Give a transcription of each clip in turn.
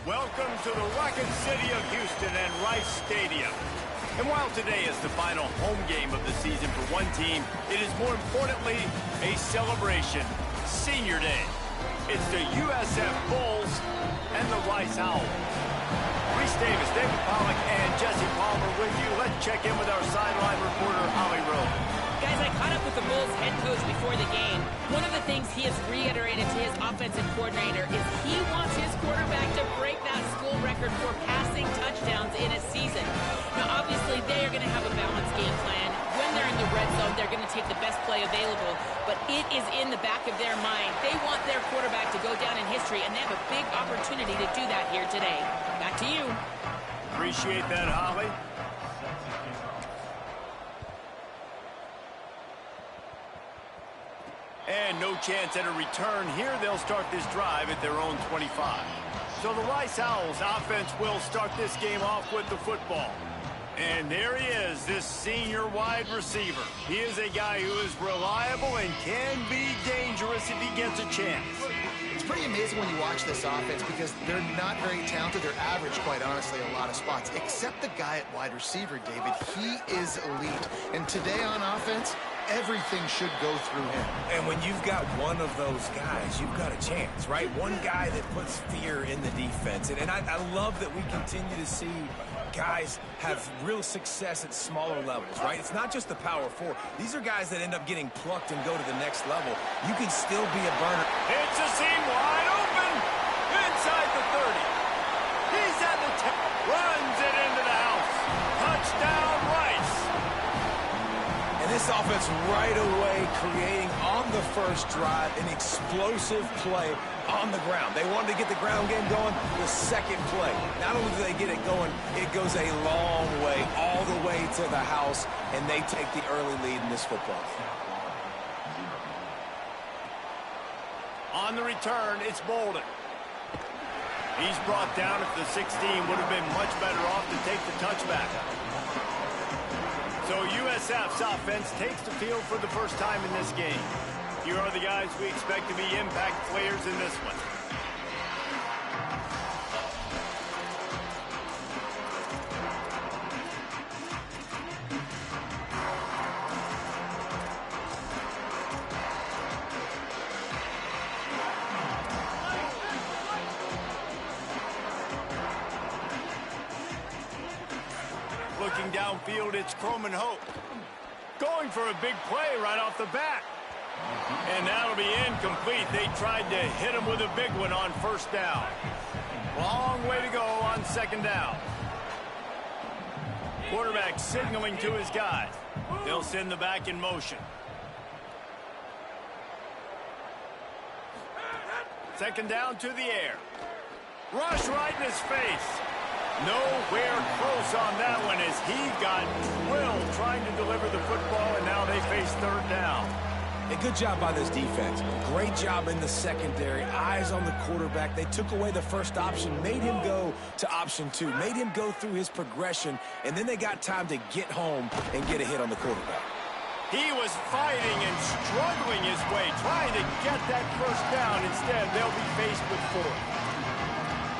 Welcome to the Rocket City of Houston and Rice Stadium. And while today is the final home game of the season for one team, it is more importantly a celebration, Senior Day. It's the USF Bulls and the Rice Owls. Reese Davis, David Pollack, and Jesse Palmer with you. Let's check in with our sideline reporter, Holly Rowe. Guys, I caught up with the Bulls head coach before the game. One of the things he has reiterated to his offensive coordinator is he wants his quarterback to break that school record for passing touchdowns in a season. Now, obviously, they are going to have a balanced game plan. When they're in the red zone, they're going to take the best play available. But it is in the back of their mind. They want their quarterback to go down in history, and they have a big opportunity to do that here today. Back to you. Appreciate that, Holly. And no chance at a return here. They'll start this drive at their own 25. So the Rice Owls offense will start this game off with the football. And there he is, this senior wide receiver. He is a guy who is reliable and can be dangerous if he gets a chance. It's pretty amazing when you watch this offense because they're not very talented. They're average, quite honestly, a lot of spots. Except the guy at wide receiver, David. He is elite. And today on offense, everything should go through him. And when you've got one of those guys, you've got a chance, right? One guy that puts fear in the defense. And I love that we continue to see guys have real success at smaller levels, right? It's not just the power four. These are guys that end up getting plucked and go to the next level. You can still be a burner. It's a seam wide open inside the 30. He's at the 10. Runs it into the house. Touchdown, Rice. And this offense right away creating on the first drive an explosive play on the ground. They wanted to get the ground game going. The second play, not only do they get it going, it goes a long way, all the way to the house, and they take the early lead in this football game. On the return, it's Bolden. He's brought down at the 16. Would have been much better off to take the touchback. So USF's offense takes the field for the first time in this game. Here are the guys we expect to be impact players in this one. Looking downfield, it's Croman Hope. Going for a big play right off the bat. And that'll be incomplete. They tried to hit him with a big one on first down. Long way to go on second down. Quarterback signaling to his guys. They'll send the back in motion. Second down to the air. Rush right in his face. Nowhere close on that one as he got drilled trying to deliver the football, and now they face third down. A good job by this defense. Great job in the secondary. Eyes on the quarterback. They took away the first option, made him go to option 2, made him go through his progression, and then they got time to get home and get a hit on the quarterback. He was fighting and struggling his way, trying to get that first down. Instead, they'll be faced with fourth.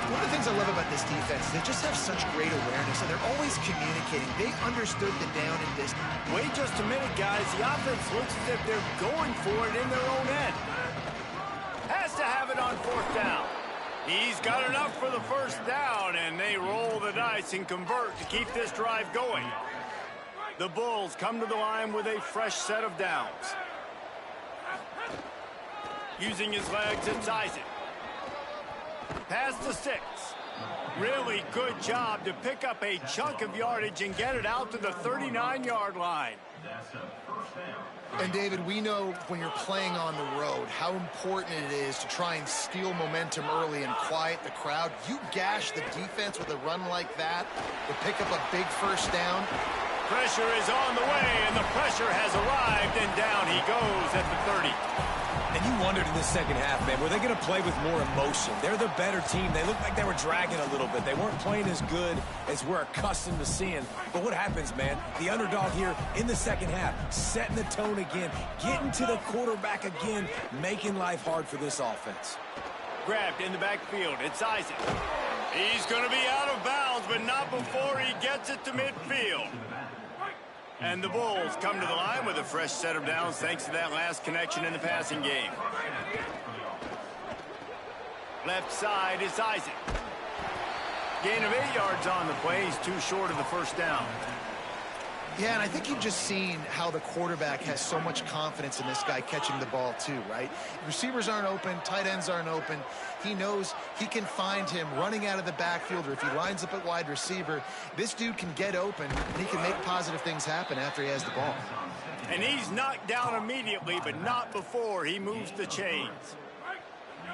One of the things I love about this defense is they just have such great awareness, and they're always communicating. They understood the down and distance. Wait just a minute, guys. The offense looks as if they're going for it in their own end. Has to have it on fourth down. He's got enough for the first down, and they roll the dice and convert to keep this drive going. The Bulls come to the line with a fresh set of downs. Using his legs, it's Isaac. Past the 6. Really good job to pick up a chunk of yardage and get it out to the 39-yard line. And, David, we know when you're playing on the road how important it is to try and steal momentum early and quiet the crowd. You gash the defense with a run like that to pick up a big first down. Pressure is on the way, and the pressure has arrived, and down he goes at the 30. And you wondered in the second half, man, were they going to play with more emotion? They're the better team. They looked like they were dragging a little bit. They weren't playing as good as we're accustomed to seeing. But what happens, man? The underdog here in the second half, setting the tone again, getting to the quarterback again, making life hard for this offense. Grabbed in the backfield. It's Isaac. He's going to be out of bounds, but not before he gets it to midfield. And the Bulls come to the line with a fresh set of downs thanks to that last connection in the passing game. Left side is Isaac. Gain of 8 yards on the play. He's too short of the first down. Yeah, and I think you've just seen how the quarterback has so much confidence in this guy catching the ball too, right? Receivers aren't open, tight ends aren't open. He knows he can find him running out of the backfield, or if he lines up at wide receiver, this dude can get open, and he can make positive things happen after he has the ball. And he's knocked down immediately, but not before he moves the chains.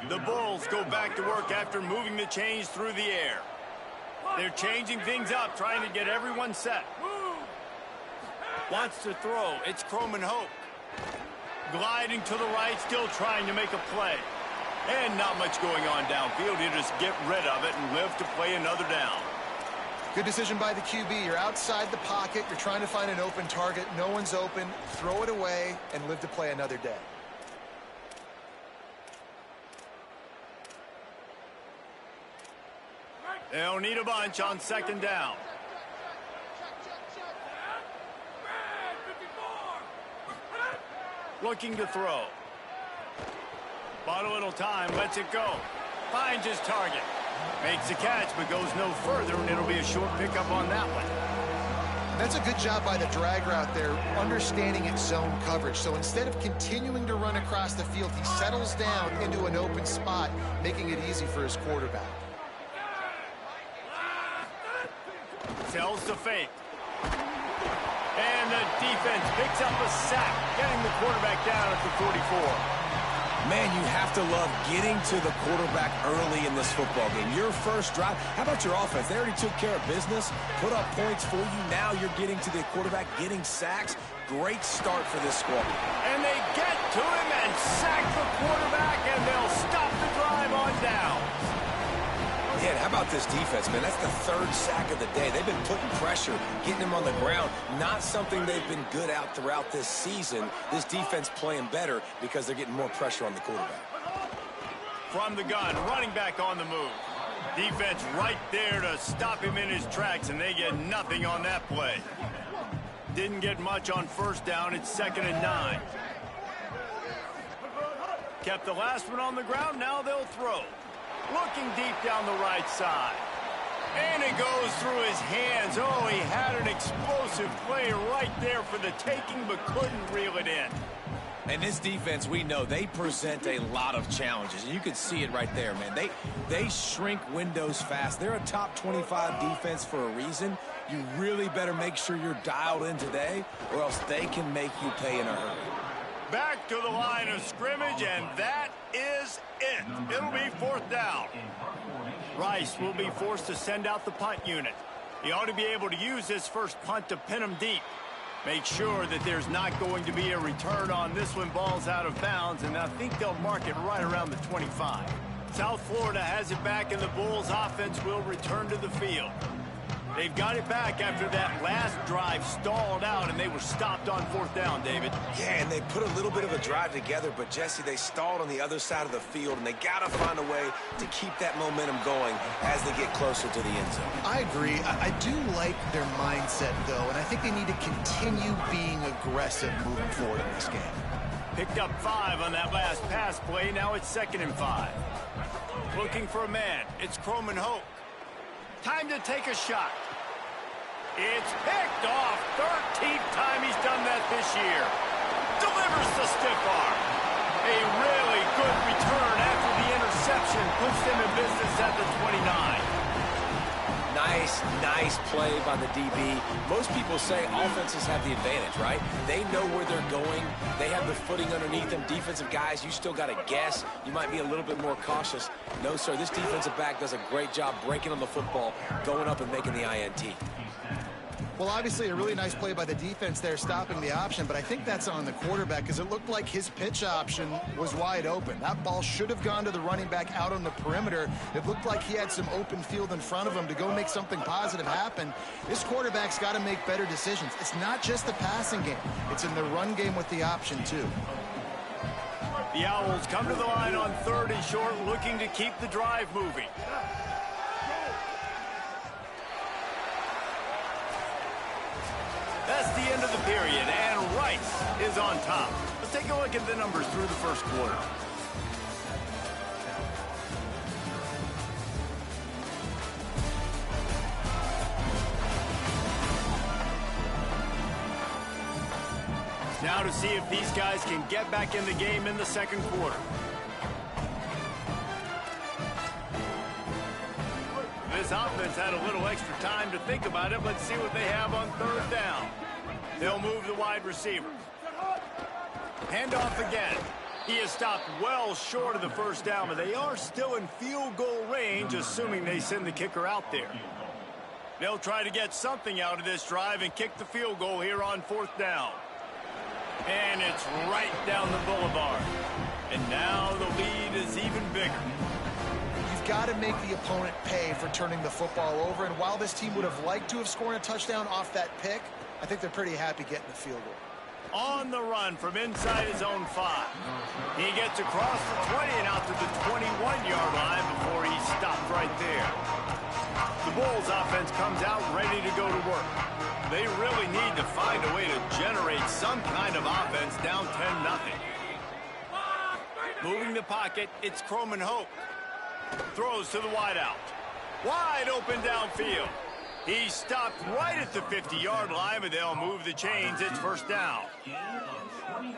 The Bulls go back to work after moving the chains through the air. They're changing things up, trying to get everyone set. Wants to throw. It's Croman Hope. Gliding to the right, still trying to make a play. And not much going on downfield. He'll just get rid of it and live to play another down. Good decision by the QB. You're outside the pocket. You're trying to find an open target. No one's open. Throw it away and live to play another day. They'll need a bunch on second down. Looking to throw. Bought a little time, lets it go. Finds his target. Makes a catch, but goes no further, and it'll be a short pickup on that one. That's a good job by the drag route there, understanding its zone coverage. So instead of continuing to run across the field, he settles down into an open spot, making it easy for his quarterback. Tells the fake. And the defense picks up a sack, getting the quarterback down at the 44. Man, you have to love getting to the quarterback early in this football game. Your first drive, how about your offense? They already took care of business, put up points for you. Now you're getting to the quarterback, getting sacks. Great start for this squad. And they get to him and sack the quarterback, and they'll stop the drive on down. Yeah, how about this defense, man? That's the third sack of the day. They've been putting pressure, getting him on the ground. Not something they've been good at throughout this season. This defense playing better because they're getting more pressure on the quarterback. From the gun, running back on the move. Defense right there to stop him in his tracks, and they get nothing on that play. Didn't get much on first down. It's 2nd and 9. Kept the last one on the ground. Now they'll throw. Looking deep down the right side. And it goes through his hands. Oh, he had an explosive play right there for the taking, but couldn't reel it in. And this defense, we know, they present a lot of challenges. And you can see it right there, man. They shrink windows fast. They're a top 25 defense for a reason. You really better make sure you're dialed in today, or else they can make you pay in a hurry. Back to the line of scrimmage, and that is it. It'll be 4th down. Rice will be forced to send out the punt unit. He ought to be able to use his first punt to pin him deep. Make sure that there's not going to be a return on this one. Ball's out of bounds, and I think they'll mark it right around the 25. South Florida has it back, and the Bulls offense will return to the field. They've got it back after that last drive stalled out, and they were stopped on 4th down, David. Yeah, and they put a little bit of a drive together, but, Jesse, they stalled on the other side of the field, and they got to find a way to keep that momentum going as they get closer to the end zone. I agree. I do like their mindset, though, and I think they need to continue being aggressive moving forward in this game. Picked up 5 on that last pass play. Now it's 2nd and 5. Looking for a man. It's Croman Hope. Time to take a shot. It's picked off. 13th time he's done that this year. Delivers the stiff arm. A really good return after the interception puts them in business at the 29. Nice play by the DB. Most people say offenses have the advantage, right? They know where they're going. They have the footing underneath them. Defensive guys, you still got to guess. You might be a little bit more cautious. No, sir, this defensive back does a great job breaking on the football, going up and making the INT. Well, obviously a really nice play by the defense there, stopping the option, but I think that's on the quarterback because it looked like his pitch option was wide open. That ball should have gone to the running back out on the perimeter. It looked like he had some open field in front of him to go make something positive happen. This quarterback's got to make better decisions. It's not just the passing game. It's in the run game with the option, too. The Owls come to the line on 3rd and short, looking to keep the drive moving. of the period, and Rice is on top. Let's take a look at the numbers through the first quarter. Now to see if these guys can get back in the game in the second quarter. This offense had a little extra time to think about it. Let's see what they have on third down. They'll move the wide receiver. Handoff again. He is stopped well short of the first down, but they are still in field goal range, assuming they send the kicker out there. They'll try to get something out of this drive and kick the field goal here on fourth down. And it's right down the boulevard. And now the lead is even bigger. You've got to make the opponent pay for turning the football over. And while this team would have liked to have scored a touchdown off that pick, I think they're pretty happy getting the field goal. On the run from inside his own 5. He gets across the 20 and out to the 21-yard line before he's stopped right there. The Bulls offense comes out ready to go to work. They really need to find a way to generate some kind of offense down 10-0. Moving the pocket, it's Croman Hope. Throws to the wideout. Wide open downfield. He's stopped right at the 50-yard line, but they'll move the chains. It's first down.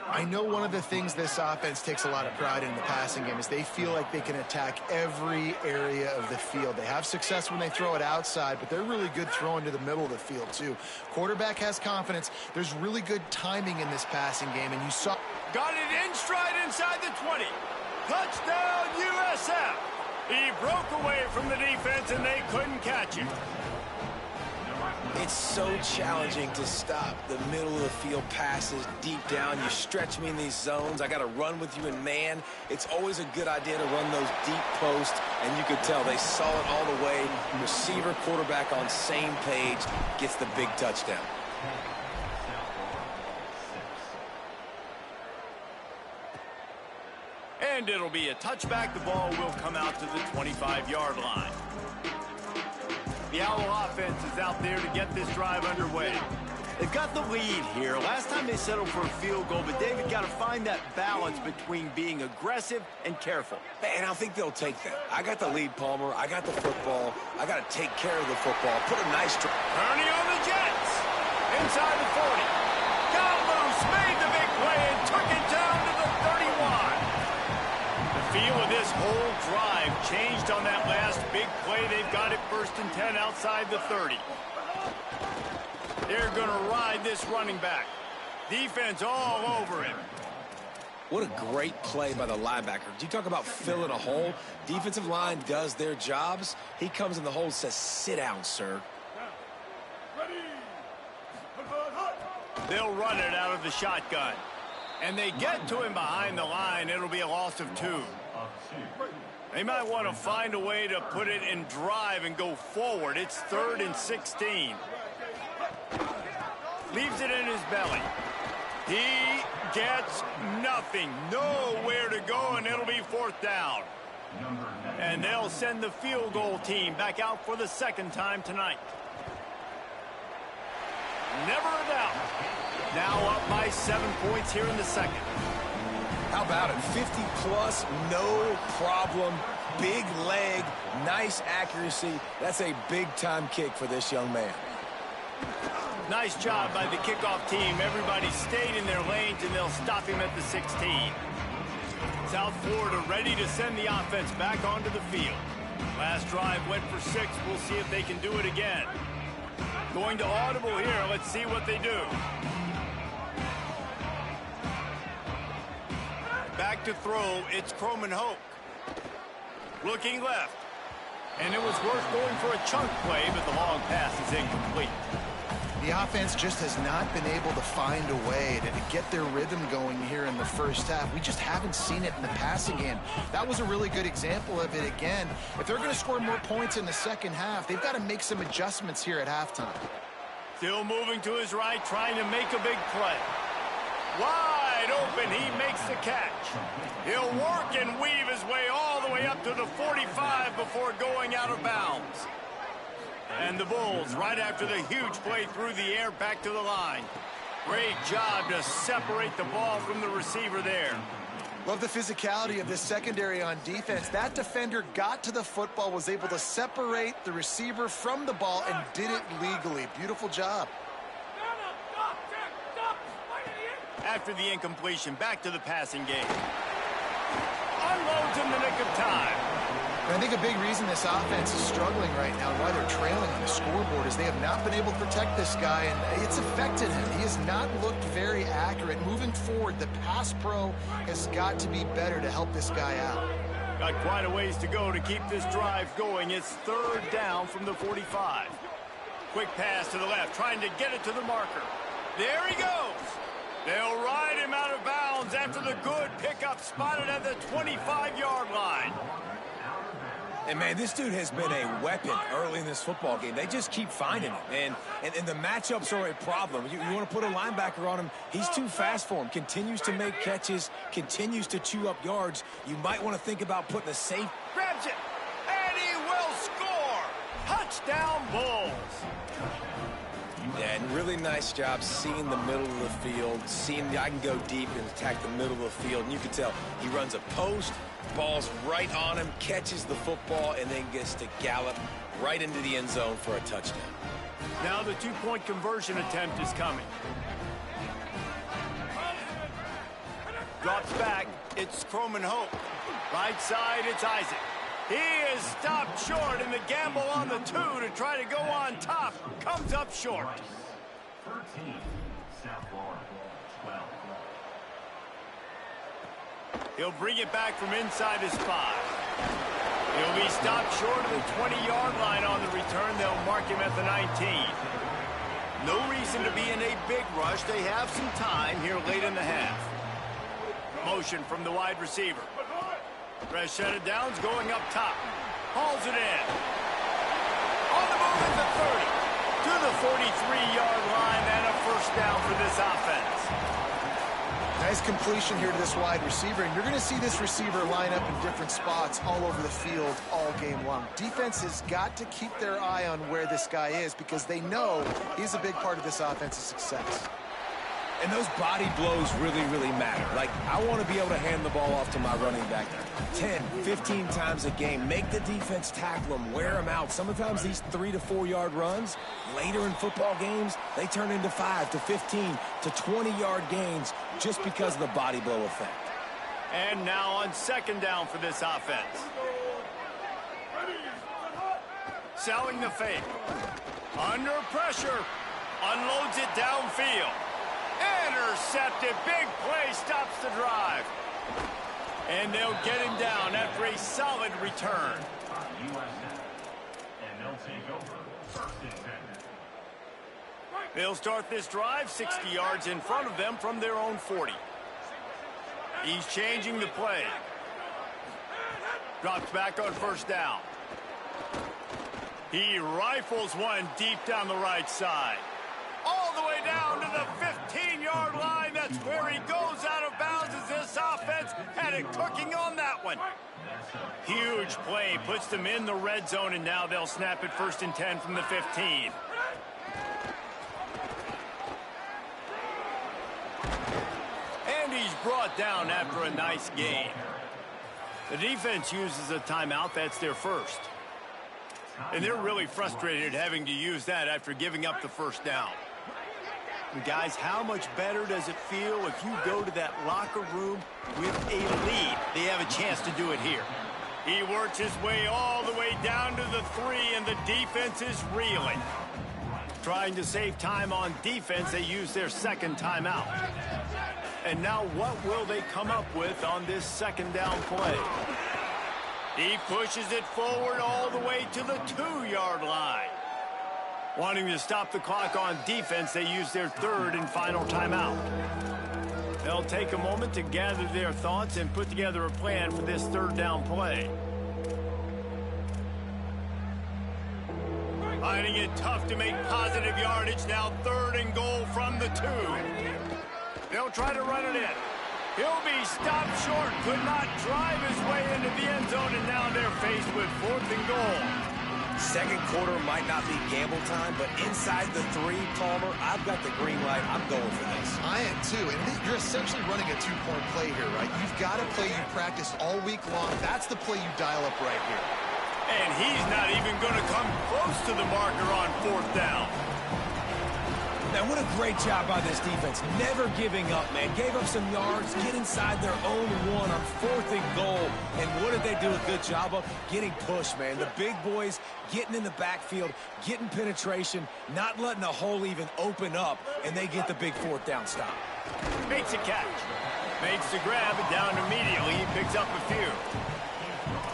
I know one of the things this offense takes a lot of pride in the passing game is they feel like they can attack every area of the field. They have success when they throw it outside, but they're really good throwing to the middle of the field, too. Quarterback has confidence. There's really good timing in this passing game, and you saw... Got it in stride inside the 20. Touchdown, USF. He broke away from the defense, and they couldn't catch him. It's so challenging to stop the middle of the field passes deep down. You stretch me in these zones. I got to run with you in man. It's always a good idea to run those deep posts, and you could tell they saw it all the way. Receiver, quarterback on same page, gets the big touchdown. And it'll be a touchback. The ball will come out to the 25-yard line. The Owl offense is out there to get this drive underway. They've got the lead here. Last time they settled for a field goal, but David got to find that balance between being aggressive and careful. And I think they'll take that. I got the lead, Palmer. I got the football. I got to take care of the football. Put a nice... Ernie on the Jets. Inside the 40. Got loose, made the big play, and took it down to the 31. The feel of this whole drive changed on that last big play. They've got it 1st and 10 outside the 30. They're going to ride this running back. Defense all over him. What a great play by the linebacker. You talk about filling a hole. Defensive line does their jobs. He comes in the hole and says, sit down, sir. They'll run it out of the shotgun. And they get to him behind the line. It'll be a loss of 2. They might want to find a way to put it in drive and go forward. It's 3rd and 16. Leaves it in his belly. He gets nothing. Nowhere to go, and it'll be 4th down. And they'll send the field goal team back out for the 2nd time tonight. Never a doubt. Now up by 7 points here in the 2nd. How about it? 50-plus, no problem. Big leg, nice accuracy. That's a big-time kick for this young man. Nice job by the kickoff team. Everybody stayed in their lanes, and they'll stop him at the 16. South Florida ready to send the offense back onto the field. Last drive went for 6. We'll see if they can do it again. Going to audible here. Let's see what they do. Back to throw. It's Croman Hope. Looking left. And it was worth going for a chunk play, but the long pass is incomplete. The offense just has not been able to find a way to get their rhythm going here in the first half. We just haven't seen it in the passing game. That was a really good example of it again. If they're going to score more points in the second half, they've got to make some adjustments here at halftime. Still moving to his right, trying to make a big play. Wide open, he makes the catch. He'll work and weave his way all the way up to the 45 before going out of bounds. And the Bulls, right after the huge play through the air, back to the line. Great job to separate the ball from the receiver there. Love the physicality of this secondary on defense. That defender got to the football, was able to separate the receiver from the ball, and did it legally. Beautiful job. After the incompletion, back to the passing game. Unloads in the nick of time. And I think a big reason this offense is struggling right now, why they're trailing on the scoreboard, is they have not been able to protect this guy, and it's affected him. He has not looked very accurate. Moving forward, the pass pro has got to be better to help this guy out. Got quite a ways to go to keep this drive going. It's third down from the 45. Quick pass to the left, trying to get it to the marker. There he goes. They'll ride him out of bounds after the good pickup spotted at the 25-yard line. And, man, this dude has been a weapon early in this football game. They just keep finding him. And the matchups are a problem. You want to put a linebacker on him, he's too fast for him. Continues to make catches, continues to chew up yards. You might want to think about putting a safe. Grabs it, and he will score. Touchdown, Bulls. Yeah, and really nice job seeing the middle of the field, seeing I can go deep and attack the middle of the field. And you can tell he runs a post, ball's right on him, catches the football, and then gets to gallop right into the end zone for a touchdown. Now the two-point conversion attempt is coming. Drops back, it's Croman Hope. Right side, it's Isaac. He is stopped short, and the gamble on the two to try to go on top comes up short. 13, South Florida, 12. He'll bring it back from inside his 5. He'll be stopped short of the 20-yard line on the return. They'll mark him at the 19. No reason to be in a big rush. They have some time here late in the half. Motion from the wide receiver. Press shut it down's going up top. Hauls it in. On the move at the 30. To the 43-yard line and a first down for this offense. Nice completion here to this wide receiver, and you're going to see this receiver line up in different spots all over the field all game long. Defense has got to keep their eye on where this guy is because they know he's a big part of this offense's success. And those body blows really, really matter. Like, I want to be able to hand the ball off to my running back 10, 15 times a game. Make the defense tackle them, wear them out. Sometimes these 3 to 4 yard runs, later in football games, they turn into 5 to 15 to 20-yard gains just because of the body blow effect. And now on second down for this offense. Selling the fake. Under pressure. Unloads it downfield. Intercepted. Big play stops the drive. And they'll get him down after a solid return. And they'll take over first and 10. They'll start this drive 60 yards in front of them from their own 40. He's changing the play. Drops back on first down. He rifles one deep down the right side. All the way down to the 15-yard line. That's where he goes out of bounds as this offense had it cooking on that one. Huge play, puts them in the red zone, and now they'll snap it first and 10 from the 15. And he's brought down after a nice gain. The defense uses a timeout. That's their first. And they're really frustrated having to use that after giving up the first down. And guys, how much better does it feel if you go to that locker room with a lead? They have a chance to do it here. He works his way all the way down to the 3, and the defense is reeling. Trying to save time on defense, they use their second timeout. And now what will they come up with on this second down play? He pushes it forward all the way to the 2-yard line. Wanting to stop the clock on defense, they use their third and final timeout. They'll take a moment to gather their thoughts and put together a plan for this third down play. Finding it tough to make positive yardage, now 3rd and goal from the 2. They'll try to run it in. He'll be stopped short, could not drive his way into the end zone, and now they're faced with 4th and goal. Second quarter might not be gamble time, but inside the 3, Palmer, I've got the green light. I'm going for this. I am too, and you're essentially running a 2-point play here, right? You've got a play you practice all week long. That's the play you dial up right here. And he's not even going to come close to the marker on 4th down. Now, what a great job by this defense. Never giving up, man. Gave up some yards, get inside their own 1 on 4th and goal. And what did they do a good job of? Getting pushed, man. The big boys getting in the backfield, getting penetration, not letting a hole even open up, and they get the big 4th down stop. Makes a catch. Makes the grab, and down immediately. He picks up a few.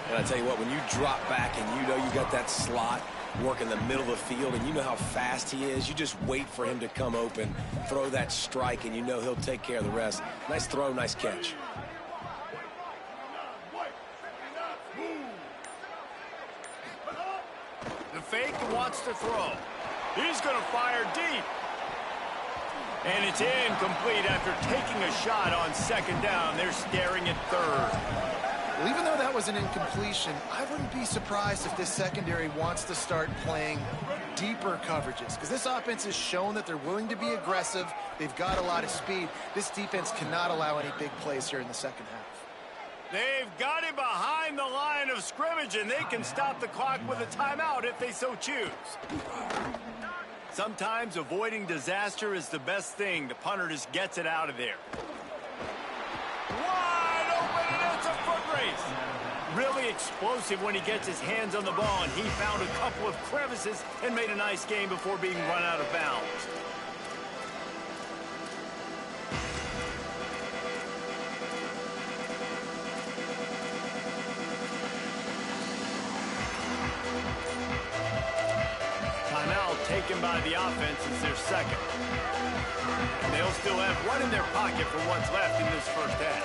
And I tell you what, when you drop back and you know you got that slot, work in the middle of the field, and you know how fast he is, you just wait for him to come open, throw that strike, and you know he'll take care of the rest. Nice throw, nice catch. The fake wants to throw. He's going to fire deep. And it's incomplete after taking a shot on 2nd down. They're staring at 3rd. Well, even though that was an incompletion, I wouldn't be surprised if this secondary wants to start playing deeper coverages, because this offense has shown that they're willing to be aggressive. They've got a lot of speed. This defense cannot allow any big plays here in the second half. They've got him behind the line of scrimmage, and they can stop the clock with a timeout if they so choose. Sometimes avoiding disaster is the best thing. The punter just gets it out of there. Wide open, and it's a foot race. Really explosive when he gets his hands on the ball, and he found a couple of crevices and made a nice game before being run out of bounds. Timeout taken by the offense is their 2nd. And they'll still have 1 in their pocket for what's left in this first half.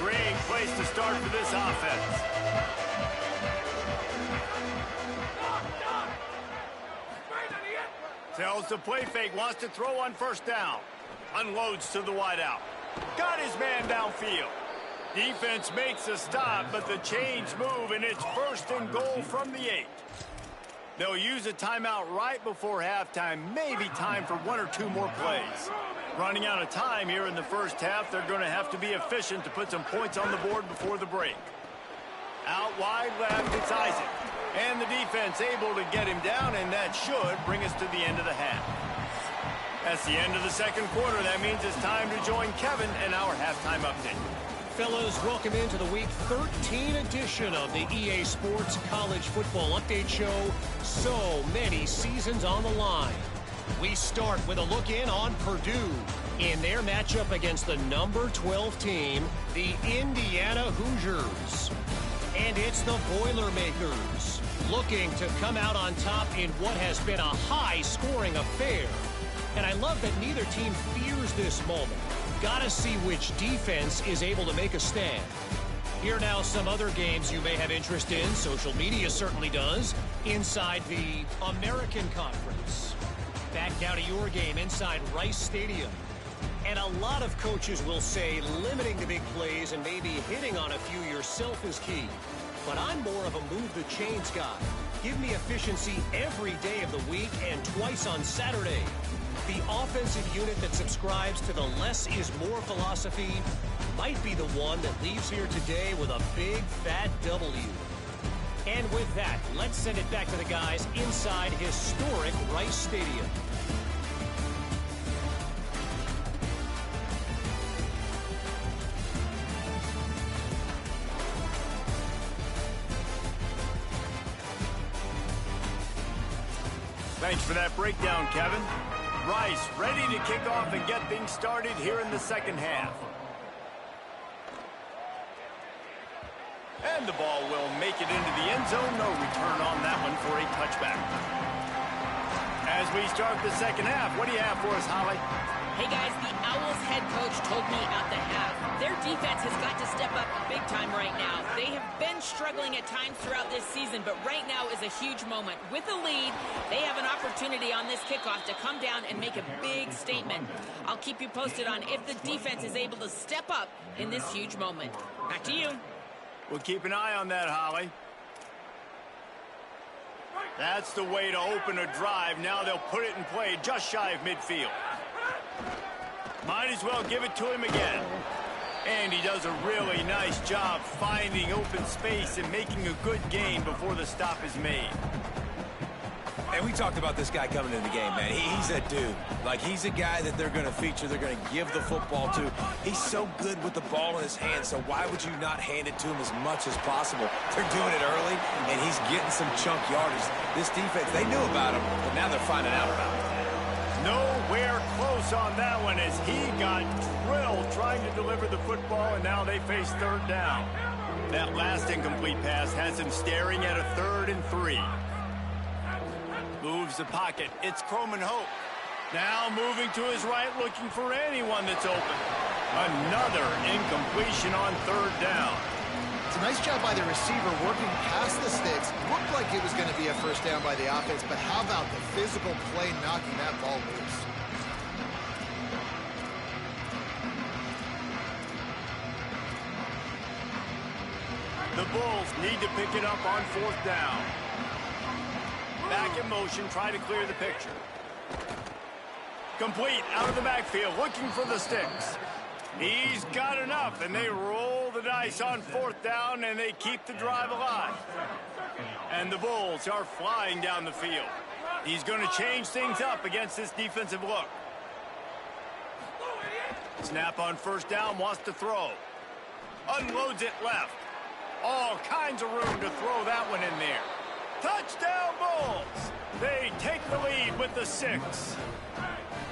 Great place to start for this offense. Tells the play fake, wants to throw on 1st down. Unloads to the wideout. Got his man downfield. Defense makes a stop, but the chains move, and it's 1st and goal from the 8. They'll use a timeout right before halftime, maybe time for 1 or 2 more plays. Running out of time here in the first half, they're going to have to be efficient to put some points on the board before the break. Out wide left, it's Isaac. And the defense able to get him down, and that should bring us to the end of the half. That's the end of the second quarter. That means it's time to join Kevin and our halftime update. Fellas, welcome into the Week 13 edition of the EA Sports College Football Update Show. So many seasons on the line. We start with a look in on Purdue in their matchup against the number 12 team, the Indiana Hoosiers. And it's the Boilermakers looking to come out on top in what has been a high-scoring affair. And I love that neither team fears this moment. Gotta see which defense is able to make a stand. Here now some other games you may have interest in. Social media certainly does. Inside the American Conference. Back now to your game inside Rice Stadium. And a lot of coaches will say limiting the big plays and maybe hitting on a few yourself is key. But I'm more of a move the chains guy. Give me efficiency every day of the week and twice on Saturday. The offensive unit that subscribes to the less is more philosophy might be the one that leaves here today with a big fat W. And with that, let's send it back to the guys inside historic Rice Stadium. Thanks for that breakdown, Kevin. Rice ready to kick off and get things started here in the second half. And the ball will make it into the end zone. No return on that one for a touchback. As we start the second half, what do you have for us, Holly? Hey, guys, the Owls head coach told me at the half, their defense has got to step up big time right now. They have been struggling at times throughout this season, but right now is a huge moment. With a lead, they have an opportunity on this kickoff to come down and make a big statement. I'll keep you posted on if the defense is able to step up in this huge moment. Back to you. We'll keep an eye on that, Holly. That's the way to open a drive. Now they'll put it in play just shy of midfield. Might as well give it to him again. And he does a really nice job finding open space and making a good gain before the stop is made. And we talked about this guy coming into the game, man. He's a dude. Like, he's a guy that they're going to feature, they're going to give the football to. He's so good with the ball in his hand, so why would you not hand it to him as much as possible? They're doing it early, and he's getting some chunk yardage. This defense, they knew about him, but now they're finding out about him. Nowhere close on that one as he got drilled trying to deliver the football, and now they face third down. That last incomplete pass has him staring at a 3rd and 3. Moves the pocket. It's Croman Hope. Now moving to his right, looking for anyone that's open. Another incompletion on 3rd down. It's a nice job by the receiver working past the sticks. Looked like it was going to be a first down by the offense, but how about the physical play knocking that ball loose? The Bulls need to pick it up on 4th down. Back in motion, try to clear the picture. Complete out of the backfield, looking for the sticks. He's got enough, and they roll the dice on 4th down, and they keep the drive alive. And the Bulls are flying down the field. He's going to change things up against this defensive look. Snap on 1st down, wants to throw. Unloads it left. All kinds of room to throw that one in there. Touchdown, Bulls! They take the lead with the 6.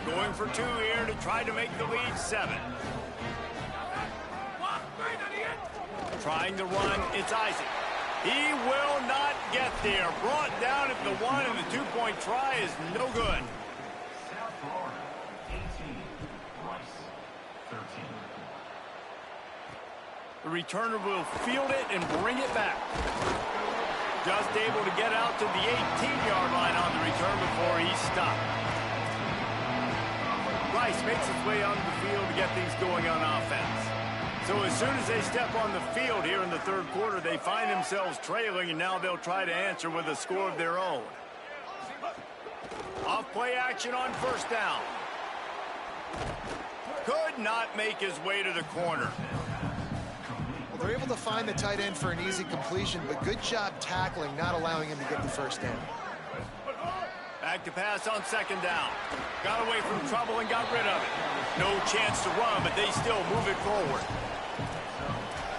Going for 2 here to try to make the lead 7. Trying to run, it's Isaac. He will not get there. Brought down at the 1, and the 2-point try is no good. South Florida, 18. Rice, 13. The returner will field it and bring it back. Just able to get out to the 18-yard line on the return before he stopped. Rice makes his way onto the field to get things going on offense. So as soon as they step on the field here in the 3rd quarter, they find themselves trailing, and now they'll try to answer with a score of their own. Off-play action on 1st down. Could not make his way to the corner. Well, they're able to find the tight end for an easy completion, but good job tackling, not allowing him to get the 1st down. Back to pass on 2nd down. Got away from trouble and got rid of it. No chance to run, but they still move it forward.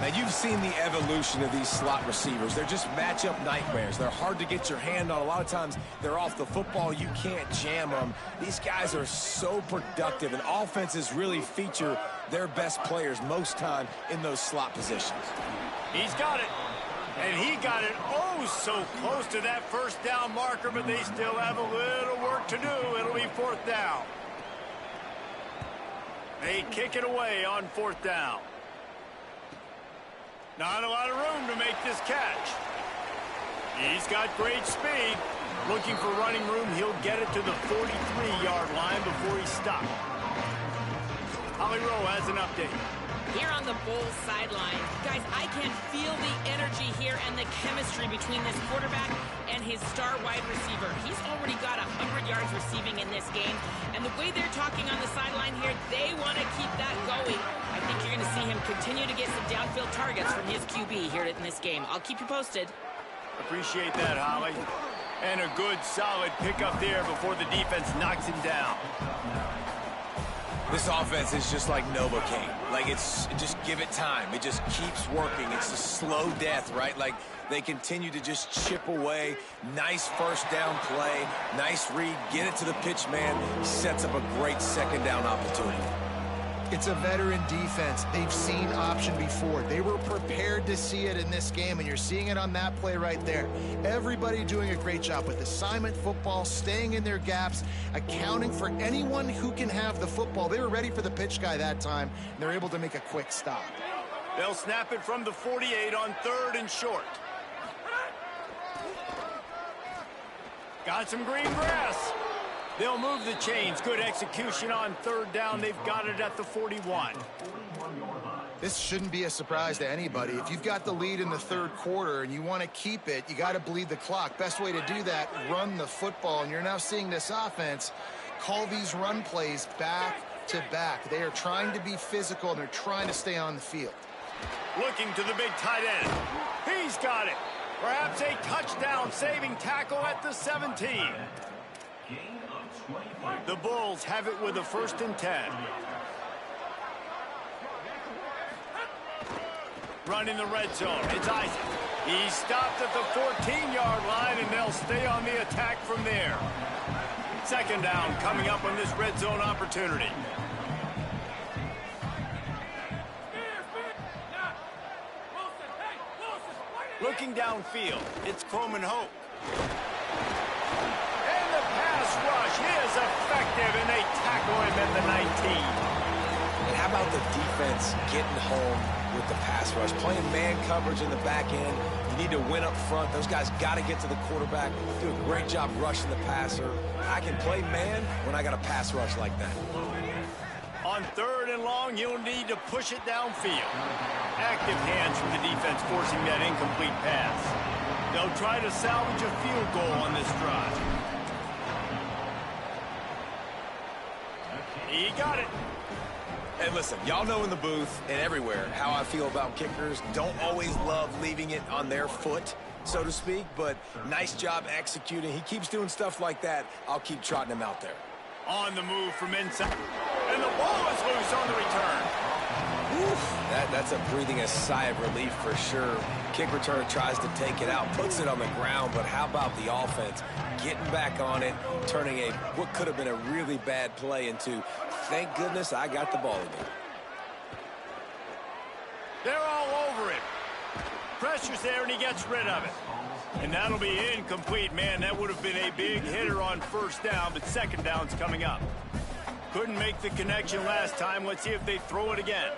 Now, you've seen the evolution of these slot receivers. They're just matchup nightmares. They're hard to get your hand on. A lot of times, they're off the football. You can't jam them. These guys are so productive, and offenses really feature their best players most time in those slot positions. He's got it. And he got it oh so close to that 1st down marker, but they still have a little work to do. It'll be 4th down. They kick it away on 4th down. Not a lot of room to make this catch. He's got great speed. Looking for running room, he'll get it to the 43-yard line before he stops. Holly Rowe has an update. Here on the Bulls sideline, guys, I can feel the energy here and the chemistry between this quarterback and his star wide receiver. He's already got 100 yards receiving in this game, and the way they're talking on the sideline here, they want to keep that going. I think you're going to see him continue to get some downfield targets from his QB here in this game. I'll keep you posted. Appreciate that, Holly. And a good, solid pickup there before the defense knocks him down. This offense is just like Novocaine. Like, just give it time. It just keeps working. It's a slow death, right? Like, they continue to just chip away. Nice 1st down play. Nice read. Get it to the pitch man. Sets up a great 2nd down opportunity. It's a veteran defense. They've seen option before. They were prepared to see it in this game, and you're seeing it on that play right there. Everybody doing a great job with assignment football, staying in their gaps, accounting for anyone who can have the football. They were ready for the pitch guy that time, and they're able to make a quick stop. They'll snap it from the 48 on 3rd and short. Got some green grass. They'll move the chains. Good execution on 3rd down. They've got it at the 41. 41-yard line. This shouldn't be a surprise to anybody. If you've got the lead in the third quarter and you want to keep it, you got to bleed the clock. Best way to do that, run the football. And you're now seeing this offense call these run plays back to back. They are trying to be physical, and they're trying to stay on the field. Looking to the big tight end. He's got it. Perhaps a touchdown-saving tackle at the 17. The Bulls have it with a 1st and 10. Running the red zone. It's Isaac. He's stopped at the 14-yard line, and they'll stay on the attack from there. 2nd down coming up on this red zone opportunity. Looking downfield, it's Croman Hope. And the pass rush is effective, and they tackle him at the 19. And how about the defense getting home with the pass rush? Playing man coverage in the back end. You need to win up front. Those guys got to get to the quarterback. Do a great job rushing the passer. I can play man when I got a pass rush like that. On 3rd and long, you'll need to push it downfield. Active hands from the defense forcing that incomplete pass. They'll try to salvage a field goal on this drive. He got it. Hey, listen, y'all know in the booth and everywhere how I feel about kickers. Don't always love leaving it on their foot, so to speak, but nice job executing. He keeps doing stuff like that. I'll keep trotting him out there. On the move from inside. And the ball is loose on the return. Oof, that's a breathing a sigh of relief for sure. Kick returner tries to take it out, puts it on the ground, but how about the offense getting back on it, turning what could have been a really bad play into, thank goodness I got the ball again. They're all over him. Pressure's there, and he gets rid of it. And that'll be incomplete. Man, that would have been a big hitter on 1st down, but 2nd down's coming up. Couldn't make the connection last time. Let's see if they throw it again.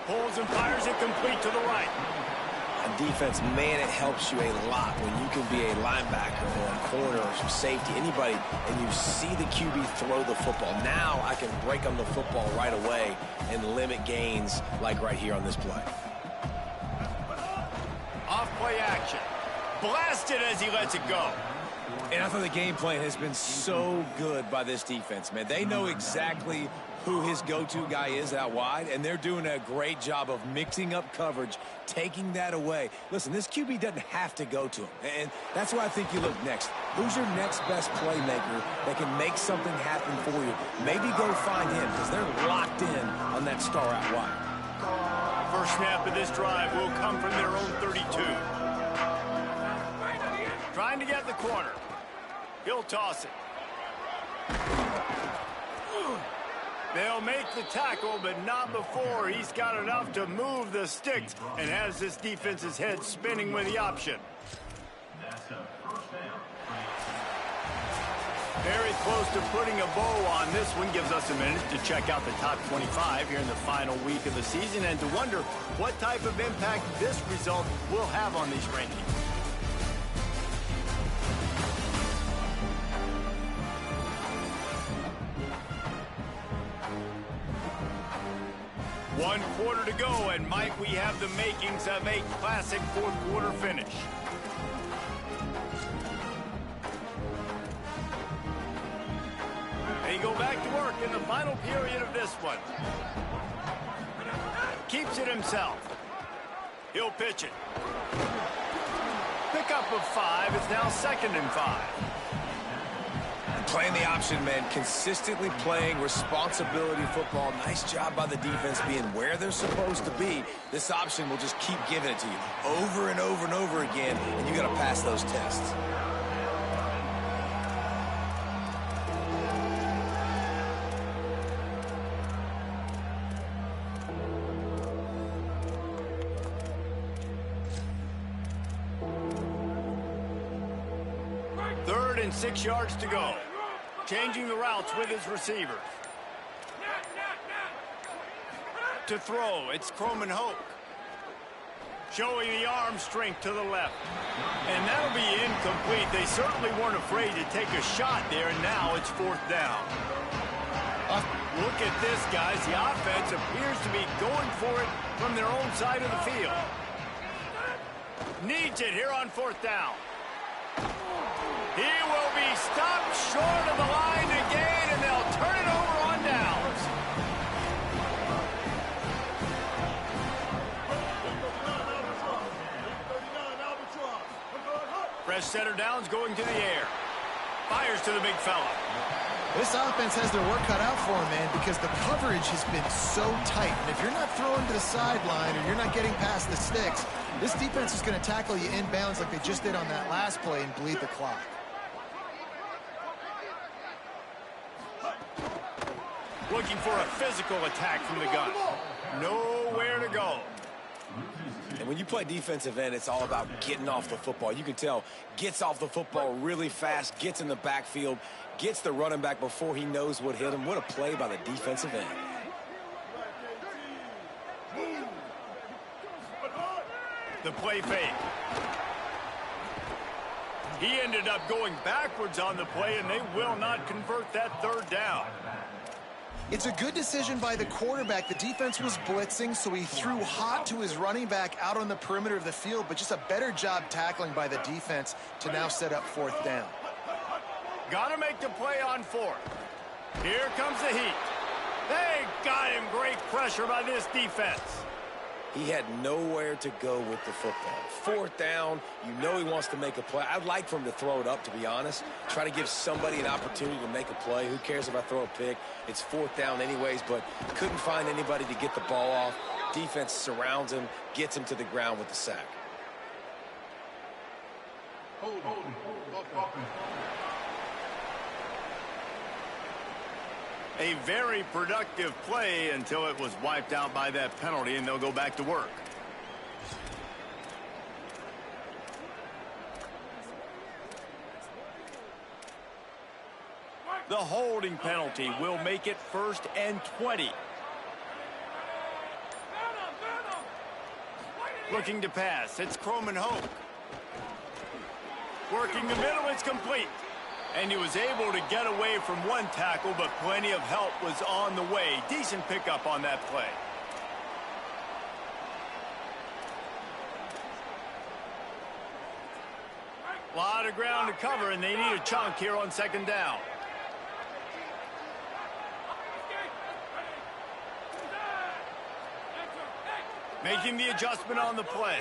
Pulls and fires it complete to the right. On defense, man, it helps you a lot when you can be a linebacker or a corner or some safety, anybody, and you see the QB throw the football. Now I can break on the football right away and limit gains like right here on this play. Off-play action. Blasted as he lets it go. And I thought the game plan has been so good by this defense, man. They know exactly who his go-to guy is out wide, and they're doing a great job of mixing up coverage, taking that away. Listen, this QB doesn't have to go to him, and that's why I think you look next. Who's your next best playmaker that can make something happen for you? Maybe go find him, because they're locked in on that star out wide. First snap of this drive will come from their own 32. Trying to get the corner. He'll toss it. They'll make the tackle, but not before he's got enough to move the sticks and has this defense's head spinning with the option. Very close to putting a bow on this one. Gives us a minute to check out the top 25 here in the final week of the season and to wonder what type of impact this result will have on these rankings. One quarter to go, and might we have the makings of a classic fourth quarter finish. They go back to work in the final period of this one. Keeps it himself. He'll pitch it. Pickup of 5. It's now 2nd and 5. Playing the option, man, consistently playing responsibility football. Nice job by the defense being where they're supposed to be. This option will just keep giving it to you over and over and over again, and you got to pass those tests. Third and 6 yards to go. Changing the routes with his receivers. To throw, it's Croman Hope. Showing the arm strength to the left. And that'll be incomplete. They certainly weren't afraid to take a shot there, and now it's 4th down. Look at this, guys. The offense appears to be going for it from their own side of the field. Needs it here on 4th down. He will be stopped short of the line to gain, and they'll turn it over on downs. Fresh center downs going to the air. Fires to the big fella. This offense has their work cut out for them, man, because the coverage has been so tight. And if you're not throwing to the sideline or you're not getting past the sticks, this defense is going to tackle you inbounds like they just did on that last play and bleed the clock. Looking for a physical attack from the gun. Nowhere to go. And when you play defensive end, it's all about getting off the football. You can tell, gets off the football really fast, gets in the backfield, gets the running back before he knows what hit him. What a play by the defensive end. The play fake. He ended up going backwards on the play, and they will not convert that 3rd down. It's a good decision by the quarterback. The defense was blitzing, so he threw hot to his running back out on the perimeter of the field, but just a better job tackling by the defense to now set up 4th down. Got to make the play on 4th. Here comes the heat. They got him. Great pressure by this defense. He had nowhere to go with the football. 4th down, you know he wants to make a play. I'd like for him to throw it up, to be honest. Try to give somebody an opportunity to make a play. Who cares if I throw a pick? It's 4th down anyways, but couldn't find anybody to get the ball off. Defense surrounds him, gets him to the ground with the sack. A very productive play until it was wiped out by that penalty, and they'll go back to work. The holding penalty will make it 1st and 20. Looking to pass. It's Croman Hoke. Working the middle. It's complete. And he was able to get away from one tackle, but plenty of help was on the way. Decent pickup on that play. A lot of ground to cover, and they need a chunk here on 2nd down. Making the adjustment on the play.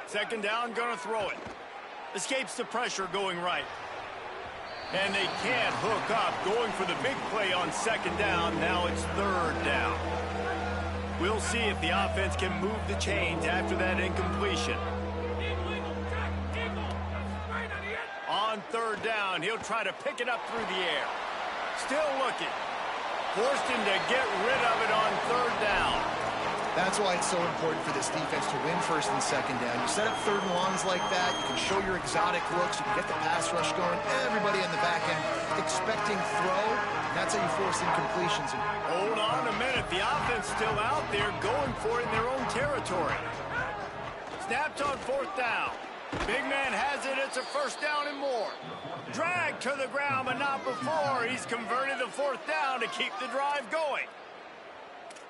2nd down, gonna throw it. Escapes the pressure going right. And they can't hook up, going for the big play on 2nd down. Now it's 3rd down. We'll see if the offense can move the chains after that incompletion. On 3rd down, he'll try to pick it up through the air. Still looking. Forced him to get rid of it on 3rd down. That's why it's so important for this defense to win 1st and 2nd down. You set up 3rd and longs like that, you can show your exotic looks, you can get the pass rush going, everybody in the back end expecting throw, and that's how you force incompletions. Hold on a minute, the offense still out there going for it in their own territory. Snapped on 4th down. Big man has it, it's a 1st down and more. Drag to the ground, but not before. He's converted the 4th down to keep the drive going.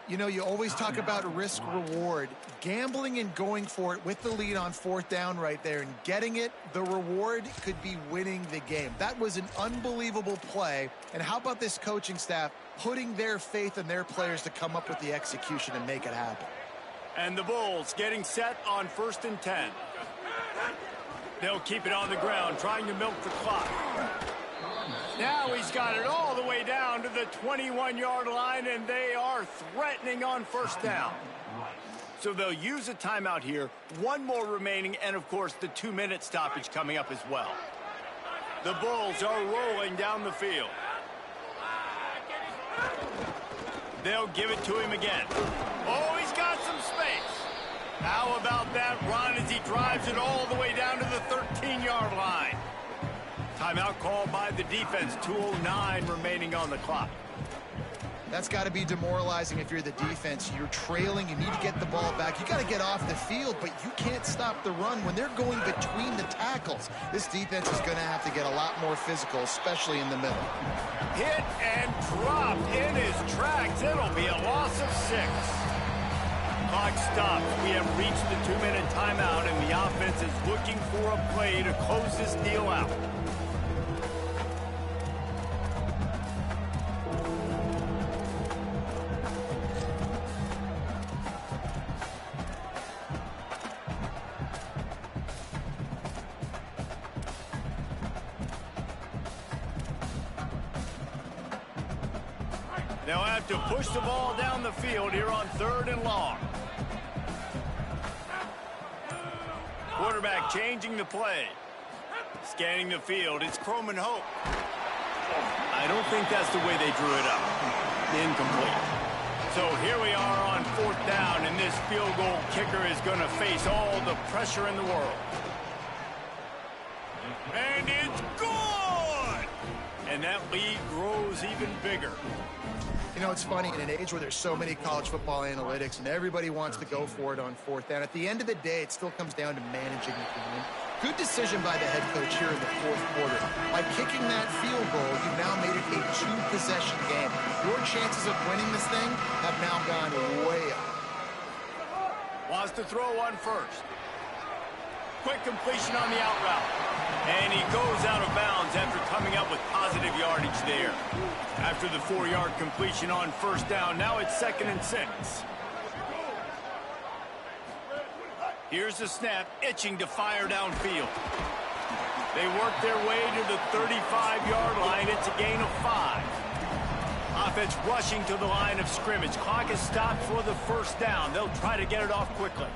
You know, you always talk about risk-reward. Gambling and going for it with the lead on 4th down right there and getting it, the reward could be winning the game. That was an unbelievable play. And how about this coaching staff putting their faith in their players to come up with the execution and make it happen? And the Bulls getting set on 1st and 10. They'll keep it on the ground, trying to milk the clock. Now he's got it all the way down to the 21-yard line, and they are threatening on 1st down. So they'll use a timeout here, 1 more remaining, and of course the 2-minute stoppage coming up as well. The Bulls are rolling down the field. They'll give it to him again. Oh, he's got some space. How about that run as he drives it all the way down to the 13-yard line? Timeout called by the defense. 2:09 remaining on the clock. That's got to be demoralizing if you're the defense. You're trailing. You need to get the ball back. You got to get off the field, but you can't stop the run when they're going between the tackles. This defense is going to have to get a lot more physical, especially in the middle. Hit and dropped in his tracks. It'll be a loss of 6. Clock stops. We have reached the 2-minute timeout, and the offense is looking for a play to close this deal out. They'll have to push the ball down the field here on 3rd and long. Quarterback changing the play. Scanning the field, it's Croman Hope. I don't think that's the way they drew it up. Incomplete. So here we are on 4th down, and this field goal kicker is going to face all the pressure in the world. And it's good! And that lead grows even bigger. You know, it's funny, in an age where there's so many college football analytics and everybody wants to go for it on 4th down, at the end of the day, it still comes down to managing the game. Good decision by the head coach here in the 4th quarter. By kicking that field goal, you've now made it a 2-possession game. Your chances of winning this thing have now gone way up. Wants to throw on first. Quick completion on the out route. And he goes out of bounds after coming up with positive yardage there. After the 4-yard completion on 1st down, now it's 2nd and 6. Here's the snap, itching to fire downfield. They work their way to the 35-yard line. It's a gain of 5. Offense rushing to the line of scrimmage. Clock is stopped for the 1st down. They'll try to get it off quickly.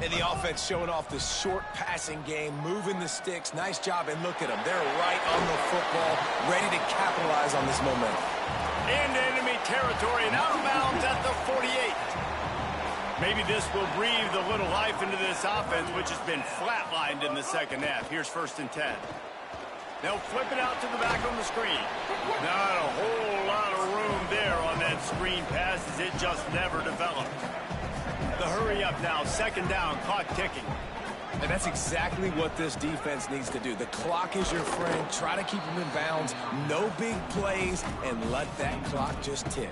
And the offense showing off the short passing game, moving the sticks. Nice job, and look at them. They're right on the football, ready to capitalize on this momentum. Into enemy territory and out of bounds at the 48. Maybe this will breathe a little life into this offense, which has been flatlined in the 2nd half. Here's 1st and 10. They'll flip it out to the back on the screen. Not a whole lot of room there on that screen pass, as it just never developed. The hurry up now, 2nd down, clock ticking. And that's exactly what this defense needs to do. The clock is your friend. Try to keep them in bounds. No big plays, and let that clock just tick.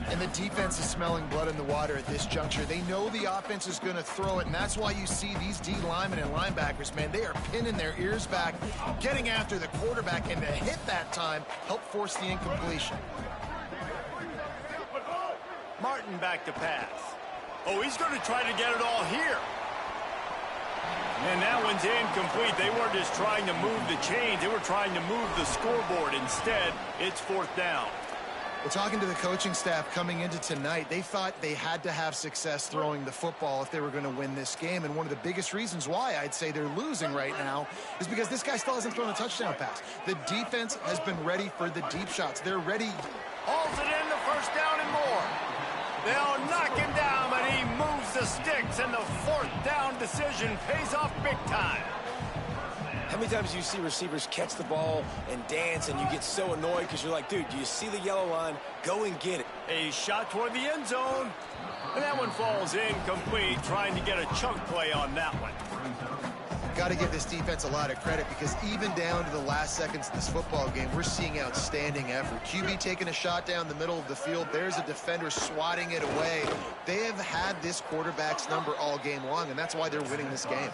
And the defense is smelling blood in the water at this juncture. They know the offense is going to throw it, and that's why you see these D linemen and linebackers, man, they are pinning their ears back, getting after the quarterback, and to hit that time, help force the incompletion. Martin back to pass. Oh, he's going to try to get it all here. And that one's incomplete. They weren't just trying to move the chains. They were trying to move the scoreboard. Instead, it's 4th down. Well, talking to the coaching staff coming into tonight, they thought they had to have success throwing the football if they were going to win this game. And one of the biggest reasons why I'd say they're losing right now is because this guy still hasn't thrown a touchdown pass. The defense has been ready for the deep shots. They're ready. Hauls it in the 1st down and more. They'll knock him down, but he moves the sticks, and the 4th down decision pays off big time. How many times do you see receivers catch the ball and dance, and you get so annoyed because you're like, dude, do you see the yellow line? Go and get it. A shot toward the end zone, and that one falls incomplete, trying to get a chunk play on that one. Got to give this defense a lot of credit, because even down to the last seconds of this football game, we're seeing outstanding effort. QB taking a shot down the middle of the field. There's a defender swatting it away. They have had this quarterback's number all game long, and that's why they're winning this game.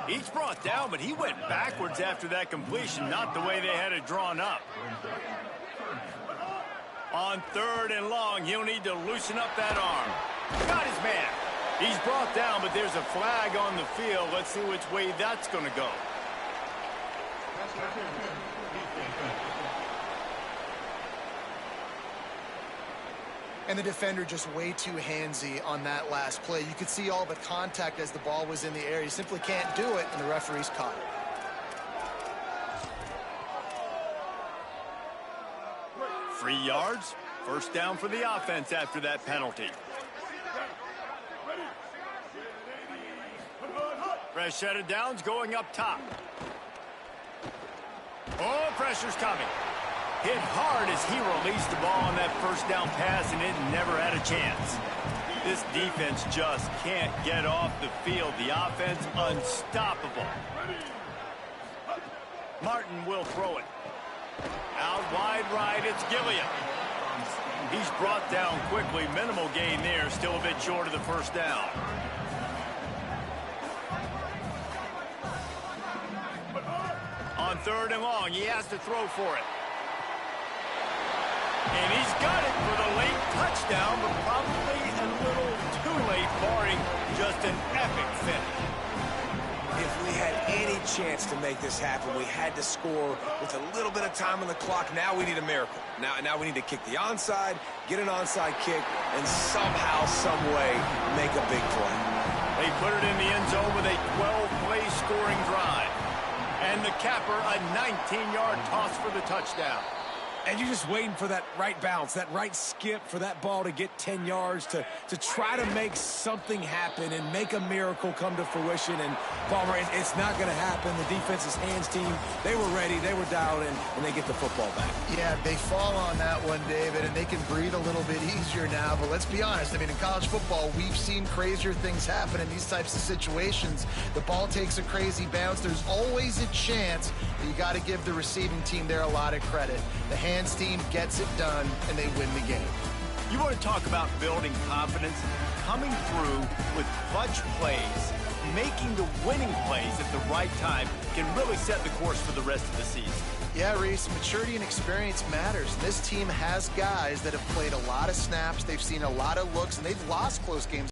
He's brought down, but he went backwards after that completion, not the way they had it drawn up. On 3rd and long, he'll need to loosen up that arm. Got his man. He's brought down, but there's a flag on the field. Let's see which way that's going to go. And the defender just way too handsy on that last play. You could see all the contact as the ball was in the air. You simply can't do it, and the referee's caught it. 3 yards, 1st down for the offense after that penalty. Fresh set of downs going up top. Oh, pressure's coming. Hit hard as he released the ball on that 1st down pass, and it never had a chance. This defense just can't get off the field. The offense unstoppable. Martin will throw it. Out wide right, it's Gilliam. He's brought down quickly. Minimal gain there. Still a bit short of the first down. On 3rd and long, he has to throw for it. And he's got it for the late touchdown, but probably a little too late, barring just an epic finish. If we had any chance to make this happen, we had to score with a little bit of time on the clock. Now we need a miracle. Now we need to kick the onside, get an onside kick, and somehow, some way, make a big play. They put it in the end zone with a 12-play scoring drive. And the capper, a 19-yard toss for the touchdown. And you're just waiting for that right bounce, that right skip for that ball to get 10 yards to try to make something happen and make a miracle come to fruition. And, Palmer, it's not going to happen. The defense's hands team, they were ready, they were dialed in, and they get the football back. Yeah, they fall on that one, David, and they can breathe a little bit easier now. But let's be honest, I mean, in college football, we've seen crazier things happen in these types of situations. The ball takes a crazy bounce. There's always a chance, but you got to give the receiving team there a lot of credit. The hands team gets it done, and they win the game. You want to talk about building confidence? Coming through with clutch plays, making the winning plays at the right time can really set the course for the rest of the season. Yeah, Reese, maturity and experience matters. This team has guys that have played a lot of snaps. They've seen a lot of looks, and they've lost close games.